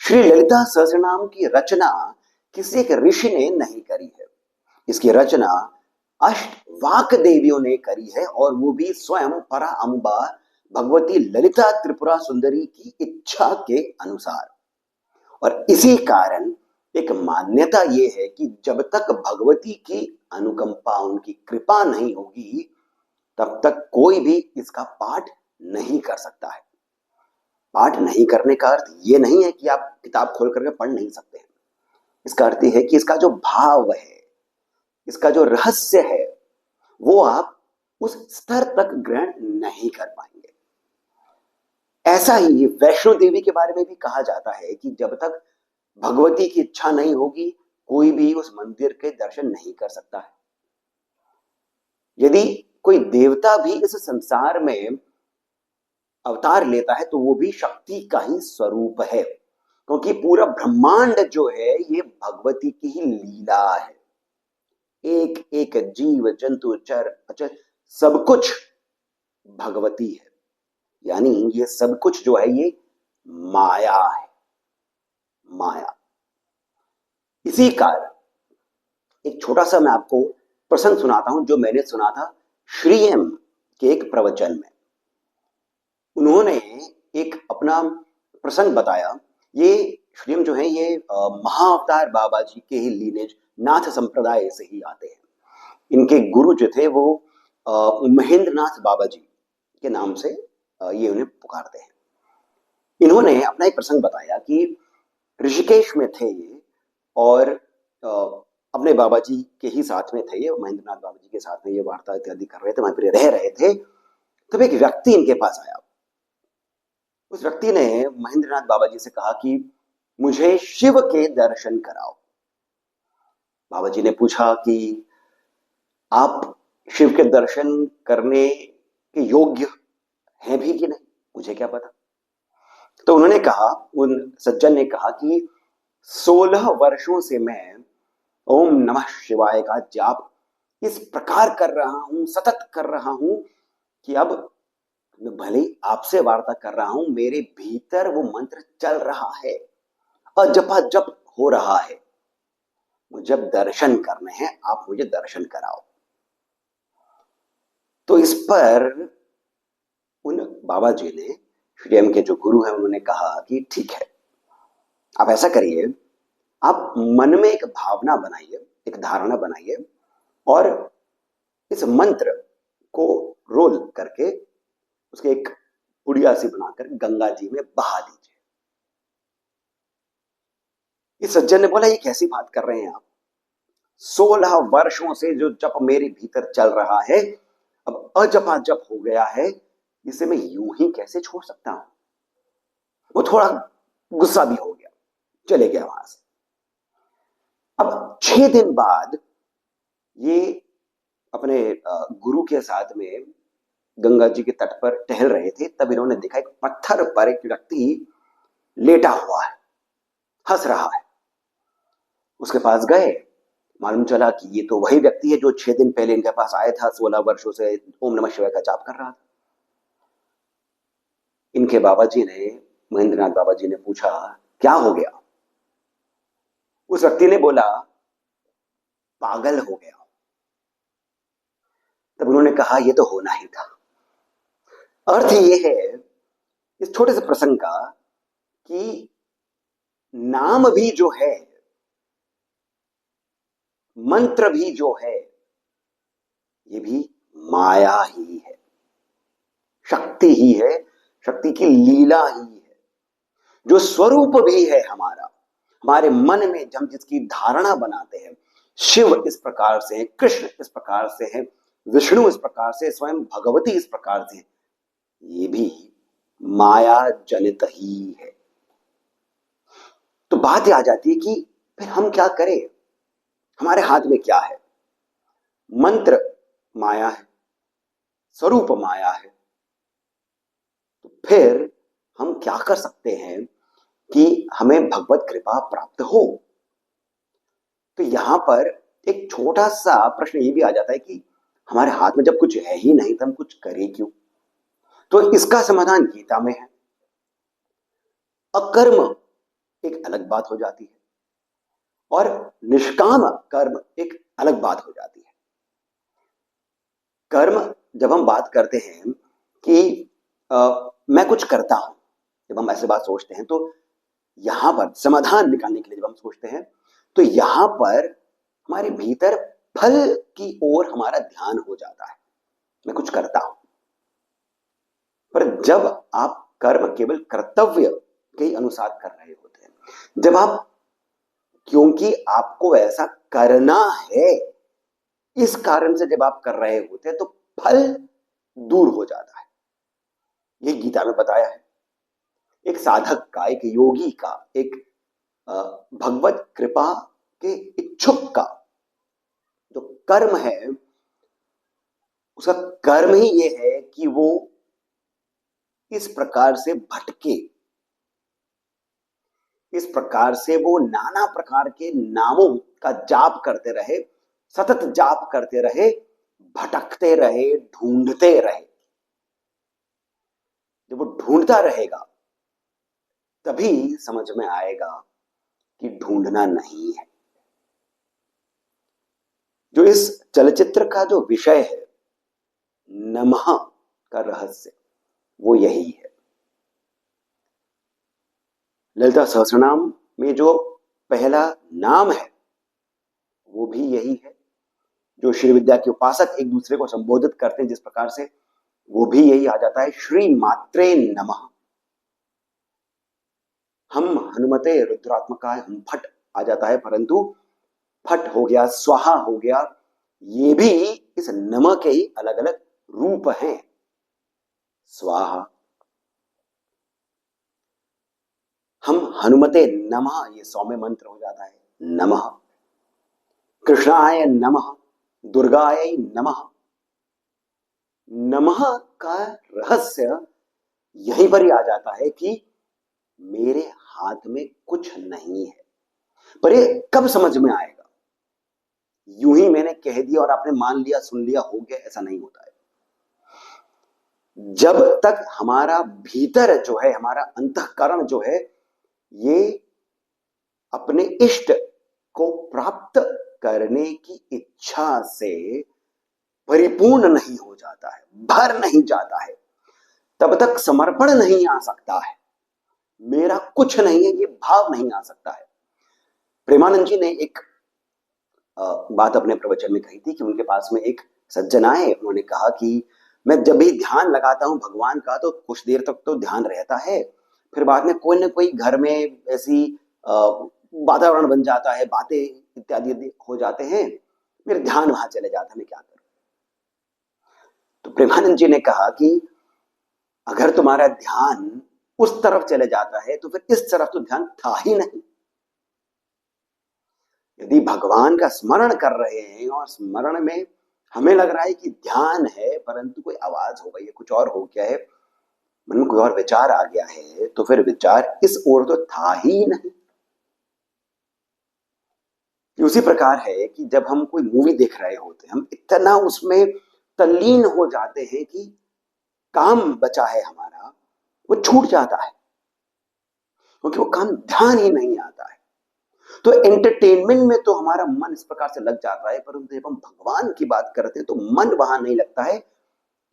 श्री ललिता सहस्रनाम की रचना किसी एक ऋषि ने नहीं करी है। इसकी रचना अष्टवाक देवियों ने करी है और वो भी स्वयं परा अम्बा भगवती ललिता त्रिपुरा सुंदरी की इच्छा के अनुसार। और इसी कारण एक मान्यता ये है कि जब तक भगवती की अनुकंपा, उनकी कृपा नहीं होगी, तब तक कोई भी इसका पाठ नहीं कर सकता है। पाठ नहीं करने का अर्थ ये नहीं है कि आप किताब खोल करके पढ़ नहीं सकते हैं। इसका अर्थ है कि इसका जो भाव है, इसका जो रहस्य है, वो आप उस स्तर तक ग्रहण नहीं कर पाएंगे। ऐसा ही वैष्णो देवी के बारे में भी कहा जाता है कि जब तक भगवती की इच्छा नहीं होगी, कोई भी उस मंदिर के दर्शन नहीं कर सकता है। यदि कोई देवता भी इस संसार में अवतार लेता है तो वो भी शक्ति का ही स्वरूप है, क्योंकि पूरा ब्रह्मांड जो है ये भगवती की ही लीला है। एक एक जीव, जंतु, चर अचर सब कुछ भगवती है। यानी ये सब कुछ जो है ये माया है, माया। इसी कारण एक छोटा सा मैं आपको प्रसंग सुनाता हूं जो मैंने सुना था श्रीएम के एक प्रवचन में। उन्होंने एक अपना प्रसंग बताया। ये श्रीएम जो है ये महाअवतार बाबा जी के ही लीनेज नाथ संप्रदाय से ही आते हैं। इनके गुरु जो थे वो महेंद्र नाथ बाबा जी के नाम से ये उन्हें पुकारते हैं। इन्होंने अपना एक प्रसंग बताया कि ऋषिकेश में थे ये और अपने बाबा जी के ही साथ में थे ये, महेंद्र नाथ बाबा जी के साथ में ये वार्ता इत्यादि कर रहे थे, वहां पर रह रहे थे। तब एक व्यक्ति इनके पास आया। उस व्यक्ति ने महेंद्र नाथ बाबा जी से कहा कि मुझे शिव के दर्शन कराओ। बाबा जी ने पूछा कि आप शिव के दर्शन करने के योग्य हैं भी कि नहीं, मुझे क्या पता। तो उन्होंने कहा, उन सज्जन ने कहा कि 16 वर्षों से मैं ओम नमः शिवाय का जाप इस प्रकार कर रहा हूं, सतत कर रहा हूं कि अब मैं भले ही आपसे वार्ता कर रहा हूं, मेरे भीतर वो मंत्र चल रहा है और जपाजप हो रहा है। मुझे दर्शन करने हैं, आप मुझे दर्शन कराओ। तो इस पर उन बाबा जी ने, श्रीएम के जो गुरु हैं, उन्होंने कहा कि ठीक है, आप ऐसा करिए, आप मन में एक भावना बनाइए, एक धारणा बनाइए और इस मंत्र को रोल करके उसके एक पुड़िया सी बनाकर गंगा जी में बहा दीजिए। इस सज्जन ने बोला, ये कैसी बात कर रहे हैं आप? 16 वर्षों से जो जप मेरे भीतर चल रहा है अब अजपा जप हो गया है, इसे मैं यूं ही कैसे छोड़ सकता हूं? वो थोड़ा गुस्सा भी हो गया, चले गया वहां से। अब 6 दिन बाद ये अपने गुरु के साथ में गंगा जी के तट पर टहल रहे थे। तब इन्होंने देखा एक पत्थर पर एक व्यक्ति लेटा हुआ है, हंस रहा है। उसके पास गए, मालूम चला कि ये तो वही व्यक्ति है जो 6 दिन पहले इनके पास आया था, 16 वर्षों से ओम नमः शिवाय का जाप कर रहा था। इनके बाबा जी ने, महेंद्र नाथ बाबा जी ने पूछा, क्या हो गया? उस व्यक्ति ने बोला, पागल हो गया। तब उन्होंने कहा, यह तो होना ही था। अर्थ ये है इस छोटे से प्रसंग का कि नाम भी जो है, मंत्र भी जो है, ये भी माया ही है, शक्ति ही है, शक्ति की लीला ही है। जो स्वरूप भी है हमारा, हमारे मन में हम जिसकी धारणा बनाते हैं, शिव इस प्रकार से है, कृष्ण इस प्रकार से है, विष्णु इस प्रकार से, स्वयं भगवती इस प्रकार से, ये भी माया जनित ही है। तो बात आ जाती है कि फिर हम क्या करें? हमारे हाथ में क्या है? मंत्र माया है, स्वरूप माया है। तो फिर हम क्या कर सकते हैं कि हमें भगवत कृपा प्राप्त हो? तो यहां पर एक छोटा सा प्रश्न ये भी आ जाता है कि हमारे हाथ में जब कुछ है ही नहीं तो हम कुछ करें क्यों? तो इसका समाधान गीता में है। अकर्म एक अलग बात हो जाती है और निष्काम कर्म एक अलग बात हो जाती है। कर्म जब हम बात करते हैं कि मैं कुछ करता हूं, जब हम ऐसे बात सोचते हैं तो यहां पर समाधान निकालने के लिए जब हम सोचते हैं तो यहां पर हमारे भीतर फल की ओर हमारा ध्यान हो जाता है। मैं कुछ करता हूं, पर जब आप कर्म केवल कर्तव्य के अनुसार कर रहे होते हैं, जब आप क्योंकि आपको ऐसा करना है इस कारण से जब आप कर रहे होते हैं तो फल दूर हो जाता है। ये गीता में बताया है। एक साधक का, एक योगी का, एक भगवत कृपा के इच्छुक का जो कर्म है, उसका कर्म ही ये है कि वो इस प्रकार से भटके, इस प्रकार से वो नाना प्रकार के नामों का जाप करते रहे, सतत जाप करते रहे, भटकते रहे, ढूंढते रहे। जब वो ढूंढता रहेगा तभी समझ में आएगा कि ढूंढना नहीं है। जो इस चलचित्र का जो विषय है, नमः का रहस्य, वो यही है। ललिता सहस्रनाम में जो पहला नाम है वो भी यही है। जो श्री विद्या के उपासक एक दूसरे को संबोधित करते हैं जिस प्रकार से, वो भी यही आ जाता है, श्री मात्रे नमः। हम हनुमते रुद्रात्मकाय, हम फट आ जाता है, परंतु फट हो गया, स्वाहा हो गया, ये भी इस नमः के ही अलग अलग रूप हैं। स्वाहा, हम हनुमते नमः, ये सौम्य मंत्र हो जाता है, नमः। कृष्णाय नमः, दुर्गाय नमः। नमः का रहस्य यहीं पर ही आ जाता है कि मेरे हाथ में कुछ नहीं है। पर ये कब समझ में आएगा? यूं ही मैंने कह दिया और आपने मान लिया, सुन लिया, हो गया, ऐसा नहीं होता है। जब तक हमारा भीतर जो है, हमारा अंतःकरण जो है, ये अपने इष्ट को प्राप्त करने की इच्छा से परिपूर्ण नहीं हो जाता है, भर नहीं जाता है, तब तक समर्पण नहीं आ सकता है। मेरा कुछ नहीं है ये भाव नहीं आ सकता है। प्रेमानंद जी ने एक बात अपने प्रवचन में कही थी कि उनके पास में एक सज्जन आए, उन्होंने कहा कि मैं जब भी ध्यान लगाता हूं भगवान का तो कुछ देर तक तो ध्यान रहता है, फिर बाद में कोई ना कोई घर में ऐसी वातावरण बन जाता है, बातें इत्यादि हो जाते हैं, मेरा ध्यान वहां चले जाता है, मैं क्या करूं? तो प्रेमानंद जी ने कहा कि अगर तुम्हारा ध्यान उस तरफ चले जाता है तो फिर इस तरफ तो ध्यान था ही नहीं। यदि भगवान का स्मरण कर रहे हैं और स्मरण में हमें लग रहा है कि ध्यान है, परंतु कोई आवाज हो गई है, कुछ और हो गया है, मन में कोई और विचार आ गया है, तो फिर विचार इस ओर तो था ही नहीं। उसी प्रकार है कि जब हम कोई मूवी देख रहे होते हैं, हम इतना उसमें तल्लीन हो जाते हैं कि काम बचा है हमारा वो छूट जाता है, क्योंकि वो काम ध्यान ही नहीं आता है। तो एंटरटेनमेंट में तो हमारा मन इस प्रकार से लग जाता है, परंतु जब हम भगवान की बात करते हैं तो मन वहां नहीं लगता है,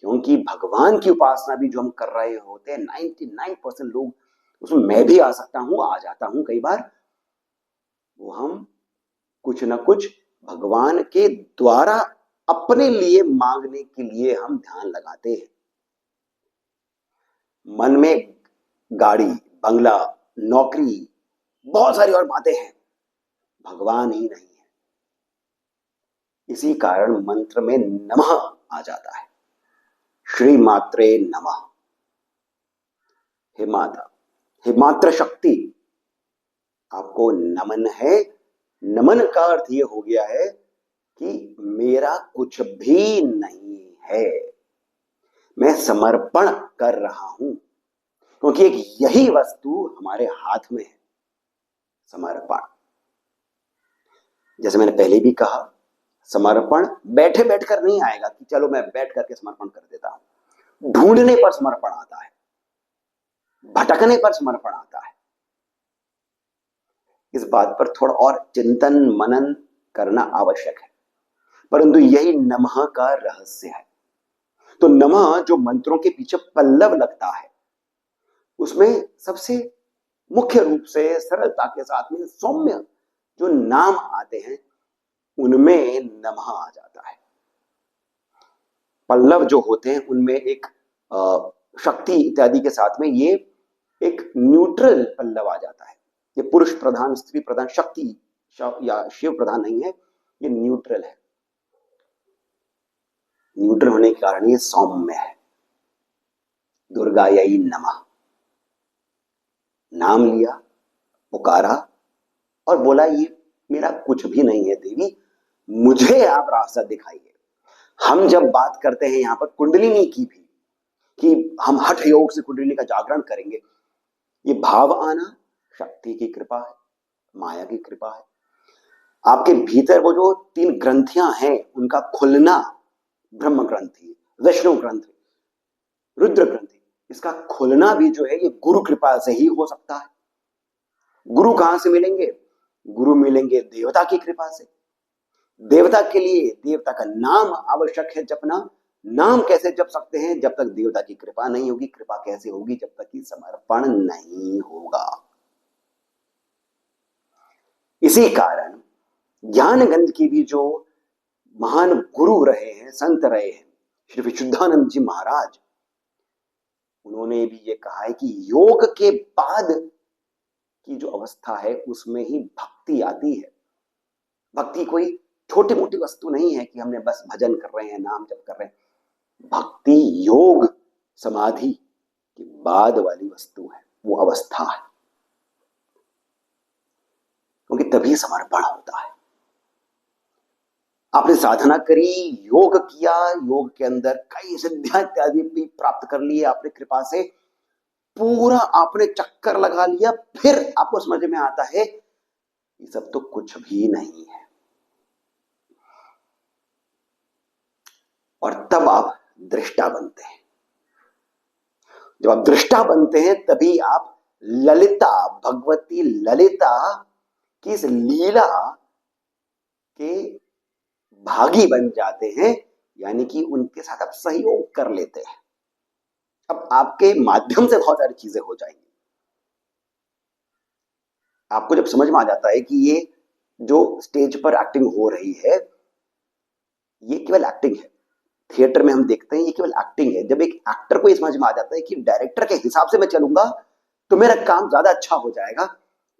क्योंकि भगवान की उपासना भी जो हम कर रहे होते हैं, 99% लोग, उसमें मैं भी आ सकता हूं, आ जाता हूं कई बार, वो हम कुछ ना कुछ भगवान के द्वारा अपने लिए मांगने के लिए हम ध्यान लगाते हैं। मन में गाड़ी, बंगला, नौकरी, बहुत सारी और बातें हैं, भगवान ही नहीं है। इसी कारण मंत्र में नमः आ जाता है, श्री मात्रे नमः। हे माता, हे मात्र शक्ति, आपको नमन है। नमन का अर्थ यह हो गया है कि मेरा कुछ भी नहीं है, मैं समर्पण कर रहा हूं, क्योंकि एक यही वस्तु हमारे हाथ में है, समर्पण। जैसे मैंने पहले भी कहा, समर्पण बैठे बैठकर नहीं आएगा कि चलो मैं बैठ करके समर्पण कर देता हूं। ढूंढने पर समर्पण आता है, भटकने पर समर्पण आता है। इस बात पर थोड़ा और चिंतन मनन करना आवश्यक है, परंतु यही नमः का रहस्य है। तो नमः जो मंत्रों के पीछे पल्लव लगता है, उसमें सबसे मुख्य रूप से सरलता के साथ में सौम्य जो नाम आते हैं उनमें नमः आ जाता है। पल्लव जो होते हैं उनमें एक शक्ति इत्यादि के साथ में ये एक न्यूट्रल पल्लव आ जाता है। ये पुरुष प्रधान स्त्री प्रधान शक्ति या शिव प्रधान नहीं है, ये न्यूट्रल है। न्यूट्रल होने के कारण ये सौम्य है। दुर्गायै नमः, नाम लिया, पुकारा और बोला ये मेरा कुछ भी नहीं है देवी, मुझे आप रास्ता दिखाइए। हम जब बात करते हैं यहां पर कुंडलिनी की भी, कि हम हठ योग से कुंडलिनी का जागरण करेंगे, ये भाव आना शक्ति की कृपा है, माया की कृपा है। आपके भीतर वो जो 3 ग्रंथियां हैं उनका खुलना, ब्रह्म ग्रंथि, विष्णु ग्रंथि, रुद्र ग्रंथि, इसका खुलना भी जो है ये गुरु कृपा से ही हो सकता है। गुरु कहां से मिलेंगे? गुरु मिलेंगे देवता की कृपा से। देवता के लिए देवता का नाम आवश्यक है जपना। नाम कैसे जप सकते हैं? जब तक देवता की कृपा नहीं होगी। कृपा कैसे होगी? जब तक कि समर्पण नहीं होगा। इसी कारण ज्ञानगंज की भी जो महान गुरु रहे हैं, संत रहे हैं, श्री विशुद्धानंद जी महाराज, उन्होंने भी ये कहा है कि योग के बाद की जो अवस्था है उसमें ही भक्ति आती है। भक्ति कोई छोटी मोटी वस्तु नहीं है कि हमने बस भजन कर रहे हैं, नाम जप कर रहे हैं। भक्ति योग समाधि के बाद वाली वस्तु है, वो अवस्था है, क्योंकि तभी समर्पण होता है। आपने साधना करी, योग किया, योग के अंदर कई सिद्धियां इत्यादि भी प्राप्त कर लिए आपने कृपा से, पूरा आपने चक्कर लगा लिया, फिर आपको समझ में आता है ये सब तो कुछ भी नहीं है। और तब आप दृष्टा बनते हैं। जब आप दृष्टा बनते हैं तभी आप ललिता, भगवती ललिता की इस लीला के भागी बन जाते हैं, यानी कि उनके साथ आप सहयोग कर लेते हैं। अब आपके माध्यम से बहुत सारी चीजें हो जाएंगी। आपको जब समझ में आ जाता है कि ये जो स्टेज पर एक्टिंग हो रही है ये केवल एक्टिंग है, थिएटर में हम देखते हैं ये केवल एक्टिंग है। जब एक एक्टर को समझ में आ जाता है कि डायरेक्टर के हिसाब से मैं चलूंगा तो मेरा काम ज्यादा अच्छा हो जाएगा,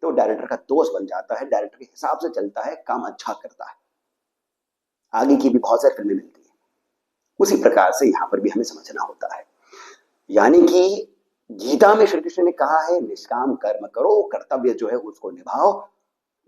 तो डायरेक्टर का दोस्त बन जाता है, डायरेक्टर के हिसाब से चलता है, काम अच्छा करता है। आगे की भी बहुत सारी फिल्में मिलती है। उसी प्रकार से यहां पर भी हमें समझना होता है। यानी कि गीता में श्री कृष्ण ने कहा है निष्काम कर्म करो, कर्तव्य जो है उसको निभाओ,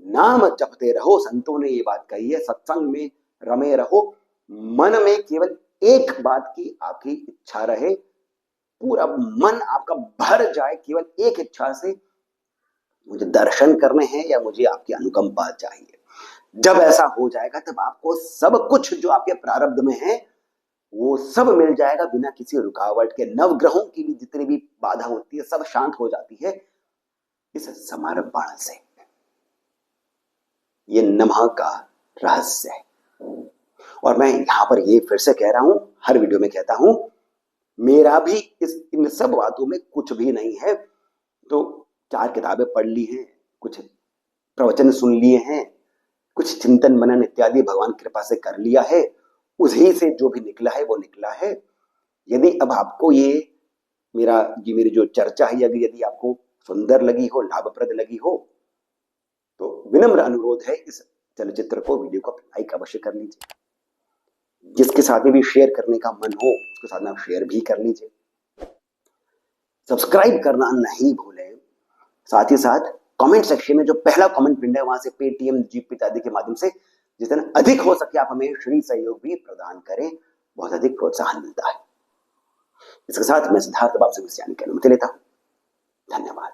नाम जपते रहो। संतों ने ये बात कही है, सत्संग में रमे रहो, मन में केवल एक बात की आपकी इच्छा रहे, पूरा मन आपका भर जाए केवल एक इच्छा से, मुझे दर्शन करने हैं या मुझे आपकी अनुकंपा चाहिए। जब ऐसा हो जाएगा तब आपको सब कुछ जो आपके प्रारब्ध में है वो सब मिल जाएगा बिना किसी रुकावट के। नवग्रहों की भी जितनी भी बाधा होती है सब शांत हो जाती है इस समर्पण से। ये नमः का रहस्य है। और मैं यहां पर ये फिर से कह रहा हूं, हर वीडियो में कहता हूं, मेरा भी इन सब बातों में कुछ भी नहीं है। तो 4 किताबें पढ़ ली हैं, कुछ प्रवचन सुन लिए हैं, कुछ चिंतन मनन इत्यादि भगवान कृपा से कर लिया है, उसी से जो भी निकला है वो निकला है। यदि अब आपको ये मेरी जो चर्चा है यदि आपको सुंदर लगी हो, लाभप्रद लगी हो, तो विनम्र अनुरोध है इस चलचित्र को, वीडियो को लाइक अवश्य कर लीजिए। जिसके साथ में भी शेयर करने का मन हो उसके साथ में आप शेयर भी कर लीजिए। सब्सक्राइब करना नहीं भूलें। साथ ही साथ कमेंट सेक्शन में जो पहला कमेंट पिन है वहां से पेटीएम, जीपे इत्यादि के माध्यम से जितना अधिक हो सके आप हमें श्री सहयोग भी प्रदान करें, बहुत अधिक प्रोत्साहन मिलता है। इसके साथ मैं सिद्धार्थ बाबू से अनुमति लेता हूं। धन्यवाद।